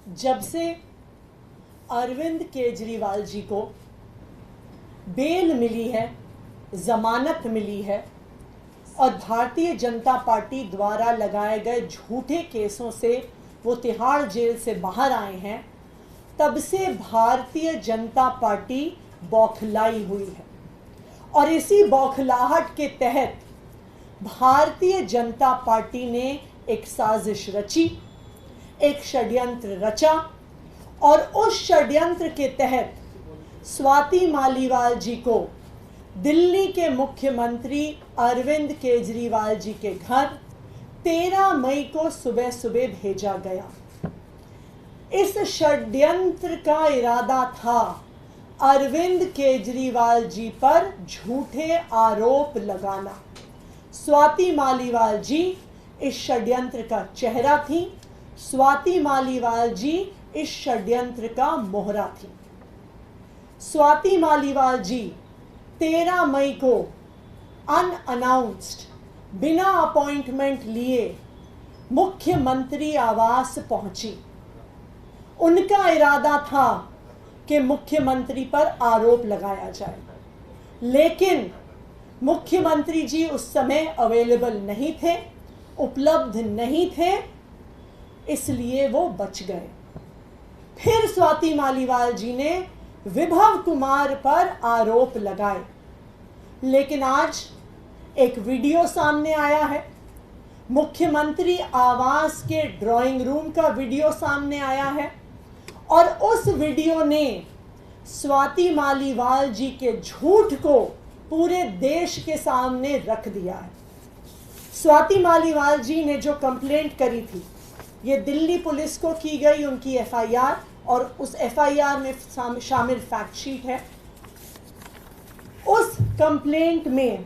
जब से अरविंद केजरीवाल जी को बेल मिली है, जमानत मिली है और भारतीय जनता पार्टी द्वारा लगाए गए झूठे केसों से वो तिहाड़ जेल से बाहर आए हैं, तब से भारतीय जनता पार्टी बौखलाई हुई है। और इसी बौखलाहट के तहत भारतीय जनता पार्टी ने एक साजिश रची, एक षड्यंत्र रचा और उस षड्यंत्र के तहत स्वाति मालीवाल जी को दिल्ली के मुख्यमंत्री अरविंद केजरीवाल जी के घर 13 मई को सुबह सुबह भेजा गया। इस षड्यंत्र का इरादा था अरविंद केजरीवाल जी पर झूठे आरोप लगाना। स्वाति मालीवाल जी इस षड्यंत्र का चेहरा थी, स्वाति मालीवाल जी इस षड्यंत्र का मोहरा थी। स्वाति मालीवाल जी 13 मई को अनअनाउंस्ड, बिना अपॉइंटमेंट लिए मुख्यमंत्री आवास पहुंची। उनका इरादा था कि मुख्यमंत्री पर आरोप लगाया जाए, लेकिन मुख्यमंत्री जी उस समय अवेलेबल नहीं थे, उपलब्ध नहीं थे, इसलिए वो बच गए। फिर स्वाति मालीवाल जी ने विभव कुमार पर आरोप लगाए, लेकिन आज एक वीडियो सामने आया है, मुख्यमंत्री आवास के ड्राइंग रूम का वीडियो सामने आया है और उस वीडियो ने स्वाति मालीवाल जी के झूठ को पूरे देश के सामने रख दिया है। स्वाति मालीवाल जी ने जो कंप्लेंट करी थी, ये दिल्ली पुलिस को की गई उनकी एफआईआर और उस एफआईआर में शामिल फैक्ट शीट है। उस कंप्लेंट में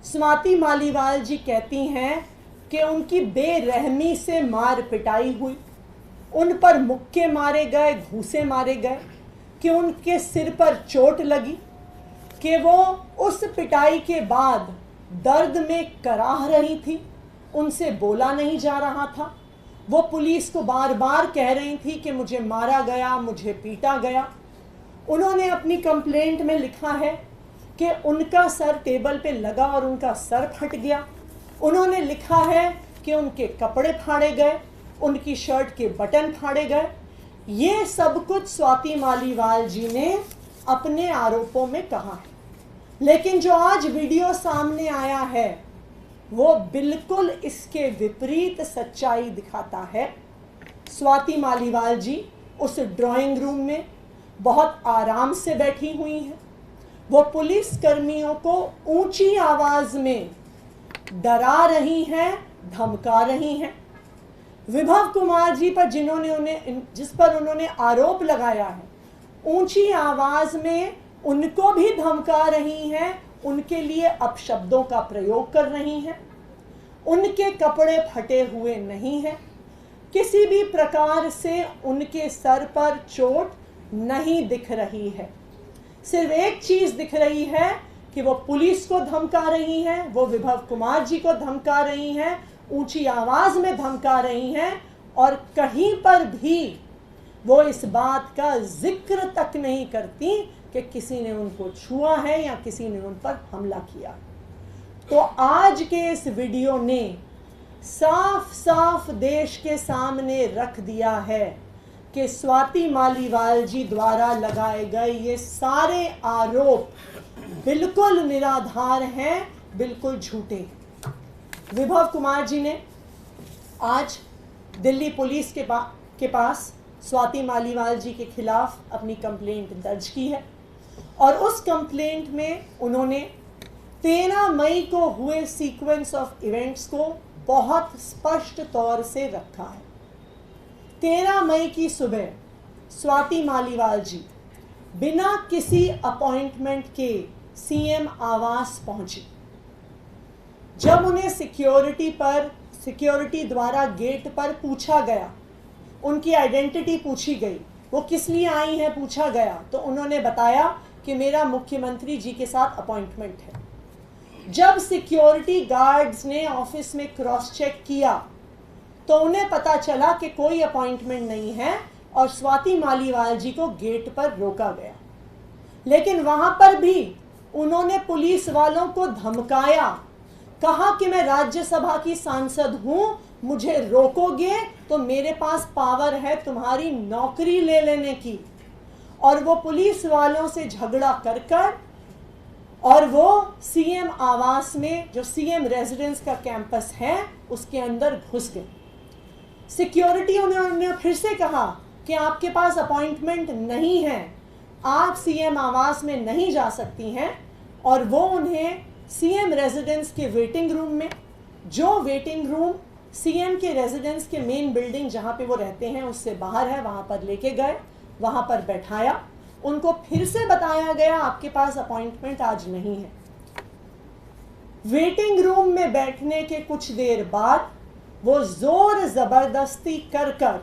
स्वाति मालीवाल जी कहती हैं कि उनकी बेरहमी से मार पिटाई हुई, उन पर मुक्के मारे गए, घूंसे मारे गए, कि उनके सिर पर चोट लगी, कि वो उस पिटाई के बाद दर्द में कराह रही थी, उनसे बोला नहीं जा रहा था। वो पुलिस को बार बार कह रही थी कि मुझे मारा गया, मुझे पीटा गया। उन्होंने अपनी कंप्लेंट में लिखा है कि उनका सर टेबल पे लगा और उनका सर फट गया। उन्होंने लिखा है कि उनके कपड़े फाड़े गए, उनकी शर्ट के बटन फाड़े गए। ये सब कुछ स्वाति मालीवाल जी ने अपने आरोपों में कहा है, लेकिन जो आज वीडियो सामने आया है वो बिल्कुल इसके विपरीत सच्चाई दिखाता है। स्वाति मालीवाल जी उस ड्राइंग रूम में बहुत आराम से बैठी हुई हैं। वो पुलिस कर्मियों को ऊंची आवाज में डरा रही हैं, धमका रही हैं। विभव कुमार जी पर जिस पर उन्होंने आरोप लगाया है, ऊंची आवाज में उनको भी धमका रही हैं, उनके लिए अपशब्दों का प्रयोग कर रही हैं। उनके कपड़े फटे हुए नहीं हैं, किसी भी प्रकार से उनके सर पर चोट नहीं दिख रही है। सिर्फ एक चीज दिख रही है कि वो पुलिस को धमका रही हैं, वो विभव कुमार जी को धमका रही हैं, ऊंची आवाज में धमका रही हैं और कहीं पर भी वो इस बात का जिक्र तक नहीं करती कि किसी ने उनको छुआ है या किसी ने उन पर हमला किया। तो आज के इस वीडियो ने साफ साफ देश के सामने रख दिया है कि स्वाति मालीवाल जी द्वारा लगाए गए ये सारे आरोप बिल्कुल निराधार हैं, बिल्कुल झूठे हैं। विभव कुमार जी ने आज दिल्ली पुलिस के पास स्वाति मालीवाल जी के खिलाफ अपनी कंप्लेंट दर्ज की है और उस कंप्लेंट में उन्होंने 13 मई को हुए सीक्वेंस ऑफ इवेंट्स को बहुत स्पष्ट तौर से रखा है। 13 मई की सुबह स्वाति मालीवाल जी बिना किसी अपॉइंटमेंट के सीएम आवास पहुंची। जब उन्हें सिक्योरिटी द्वारा गेट पर पूछा गया, उनकी आइडेंटिटी पूछी गई, वो किस लिए आई हैं पूछा गया, तो उन्होंने बताया कि मेरा मुख्यमंत्री जी के साथ अपॉइंटमेंट है। जब सिक्योरिटी गार्ड्स ने ऑफिस में क्रॉस चेक किया तो उन्हें पता चला कि कोई अपॉइंटमेंट नहीं है और स्वाति मालीवाल जी को गेट पर रोका गया। लेकिन वहां पर भी उन्होंने पुलिस वालों को धमकाया, कहा कि मैं राज्यसभा की सांसद हूं, मुझे रोकोगे तो मेरे पास पावर है तुम्हारी नौकरी ले लेने की। और वो पुलिस वालों से झगड़ा कर कर और वो सीएम आवास में, जो सीएम रेजिडेंस का कैंपस है, उसके अंदर घुस गए। सिक्योरिटी उन्होंने फिर से कहा कि आपके पास अपॉइंटमेंट नहीं है, आप सीएम आवास में नहीं जा सकती हैं। और वो उन्हें सीएम रेजिडेंस के वेटिंग रूम में, जो वेटिंग रूम सीएम के रेजिडेंस के मेन बिल्डिंग जहां पे वो रहते हैं उससे बाहर है, वहां पर लेके गए, वहां पर बैठाया। उनको फिर से बताया गया आपके पास अपॉइंटमेंट आज नहीं है। वेटिंग रूम में बैठने के कुछ देर बाद वो जोर जबरदस्ती कर कर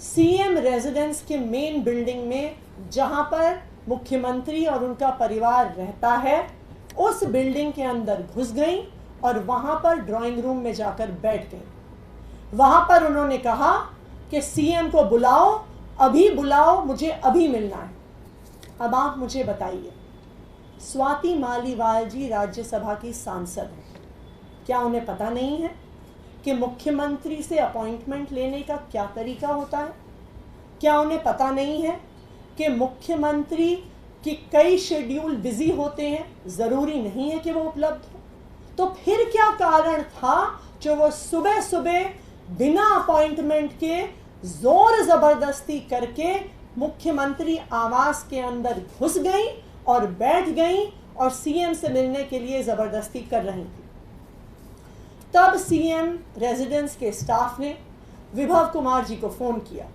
सीएम रेजिडेंस के मेन बिल्डिंग में, जहां पर मुख्यमंत्री और उनका परिवार रहता है, उस बिल्डिंग के अंदर घुस गई और वहां पर ड्राइंग रूम में जाकर बैठ गई। वहां पर उन्होंने कहा कि सीएम को बुलाओ, अभी बुलाओ, मुझे अभी मिलना है। अब आप मुझे बताइए, स्वाति मालीवाल जी राज्यसभा की सांसद हैं, क्या उन्हें पता नहीं है कि मुख्यमंत्री से अपॉइंटमेंट लेने का क्या तरीका होता है? क्या उन्हें पता नहीं है कि मुख्यमंत्री की कई शेड्यूल बिजी होते हैं, जरूरी नहीं है कि वो उपलब्ध हो? तो फिर क्या कारण था जो वो सुबह सुबह बिना अपॉइंटमेंट के जोर जबरदस्ती करके मुख्यमंत्री आवास के अंदर घुस गई और बैठ गई और सीएम से मिलने के लिए जबरदस्ती कर रही थी? तब सीएम रेजिडेंस के स्टाफ ने विभव कुमार जी को फोन किया।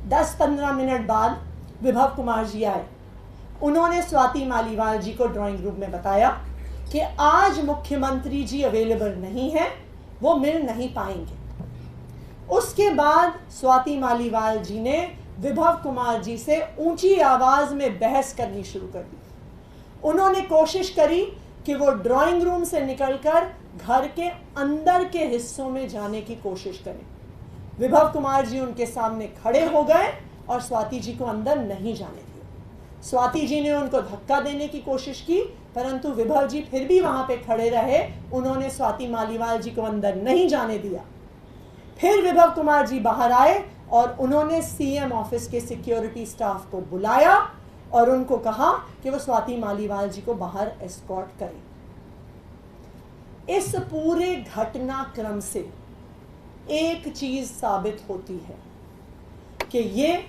10-15 मिनट बाद विभव कुमार जी आए। उन्होंने स्वाति मालीवाल जी को ड्राइंग रूम में बताया कि आज मुख्यमंत्री जी अवेलेबल नहीं है, वो मिल नहीं पाएंगे। उसके बाद स्वाति मालीवाल जी ने विभव कुमार जी से ऊंची आवाज में बहस करनी शुरू कर दी। उन्होंने कोशिश करी कि वो ड्राइंग रूम से निकलकर घर के अंदर के हिस्सों में जाने की कोशिश करें। विभव कुमार जी उनके सामने खड़े हो गए और स्वाति जी को अंदर नहीं जाने दिया। स्वाति जी ने उनको धक्का देने की कोशिश की, परंतु विभव जी फिर भी वहां पे खड़े रहे। उन्होंने स्वाति मालीवाल जी को अंदर नहीं जाने दिया। फिर विभव कुमार जी बाहर आए और उन्होंने सीएम ऑफिस के सिक्योरिटी स्टाफ को बुलाया और उनको कहा कि वो स्वाति मालीवाल जी को बाहर एस्कॉर्ट करें। इस पूरे घटनाक्रम से एक चीज साबित होती है कि ये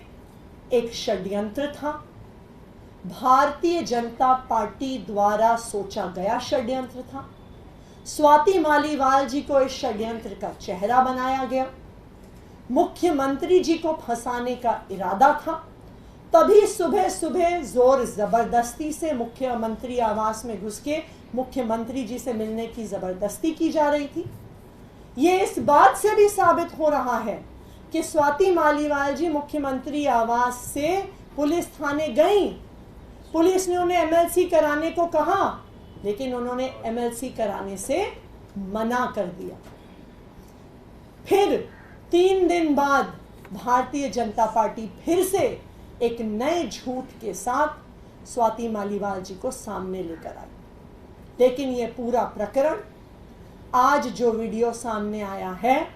एक षड्यंत्र था, भारतीय जनता पार्टी द्वारा सोचा गया षड्यंत्र था। स्वाति मालीवाल जी को इस षड्यंत्र का चेहरा बनाया गया, मुख्यमंत्री जी को फंसाने का इरादा था। तभी सुबह सुबह जोर जबरदस्ती से मुख्यमंत्री आवास में घुस के मुख्यमंत्री जी से मिलने की जबरदस्ती की जा रही थी। ये इस बात से भी साबित हो रहा है कि स्वाति मालीवाल जी मुख्यमंत्री आवास से पुलिस थाने गई। पुलिस ने उन्हें एमएलसी कराने को कहा, लेकिन उन्होंने एमएलसी कराने से मना कर दिया। फिर 3 दिन बाद भारतीय जनता पार्टी फिर से एक नए झूठ के साथ स्वाति मालीवाल जी को सामने लेकर आई। लेकिन यह पूरा प्रकरण, आज जो वीडियो सामने आया है,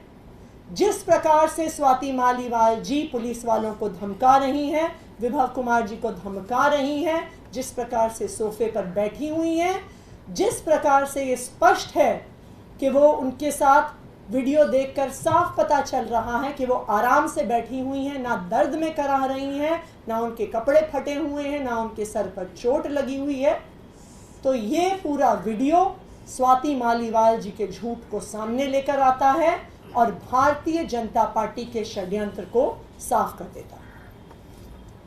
जिस प्रकार से स्वाति मालीवाल जी पुलिस वालों को धमका रही हैं, विभव कुमार जी को धमका रही हैं, जिस प्रकार से सोफे पर बैठी हुई हैं, जिस प्रकार से ये स्पष्ट है कि वो उनके साथ वीडियो देखकर साफ पता चल रहा है कि वो आराम से बैठी हुई हैं, ना दर्द में कराह रही हैं, ना उनके कपड़े फटे हुए हैं, ना उनके सर पर चोट लगी हुई है। तो ये पूरा वीडियो स्वाति मालीवाल जी के झूठ को सामने लेकर आता है और भारतीय जनता पार्टी के षड्यंत्र को साफ कर देता है।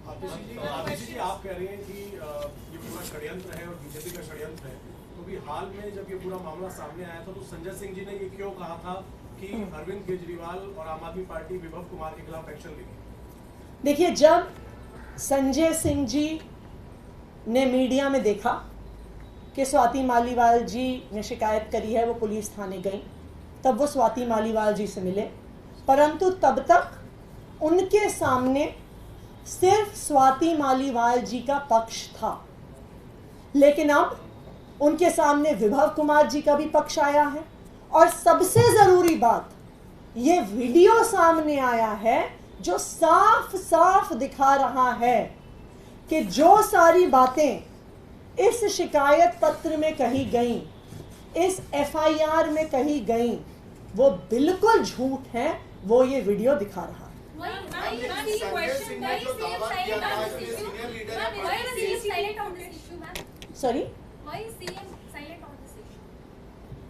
आप कह रही हैं कि ये पूरा षड्यंत्र है और बीजेपी का षड्यंत्र है, तो भी हाल में जब ये पूरा मामला सामने आया था तो संजय सिंह जी ने ये क्यों कहा था कि अरविंद केजरीवाल और आम आदमी पार्टी विभव कुमार के खिलाफ एक्शन लेगी? देखिए, जब संजय सिंह जी ने मीडिया में देखा कि स्वाति मालीवाल जी ने शिकायत करी है, वो पुलिस थाने गई, तब वो स्वाति मालीवाल जी से मिले, परंतु तब तक उनके सामने सिर्फ स्वाति मालीवाल जी का पक्ष था। लेकिन अब उनके सामने विभव कुमार जी का भी पक्ष आया है, और सबसे ज़रूरी बात, ये वीडियो सामने आया है जो साफ साफ दिखा रहा है कि जो सारी बातें इस शिकायत पत्र में कही गई, इस एफआईआर में कही गई, वो बिल्कुल झूठ है। वो ये वीडियो दिखा रहा है। सॉरी,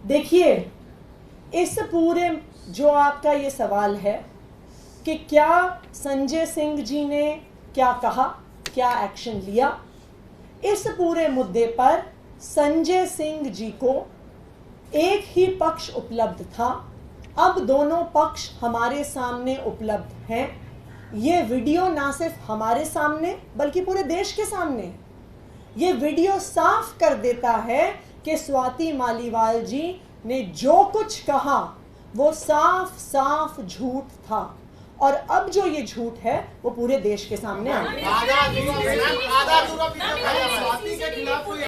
देखिए, इस पूरे जो आपका ये सवाल है कि क्या संजय सिंह जी ने क्या कहा, क्या एक्शन लिया, इस पूरे मुद्दे पर संजय सिंह जी को एक ही पक्ष उपलब्ध था। अब दोनों पक्ष हमारे सामने उपलब्ध हैं। ये वीडियो ना सिर्फ हमारे सामने बल्कि पूरे देश के सामने है। ये वीडियो साफ कर देता है कि स्वाति मालीवाल जी ने जो कुछ कहा वो साफ साफ झूठ था, और अब जो ये झूठ है वो पूरे देश के सामने आ गया।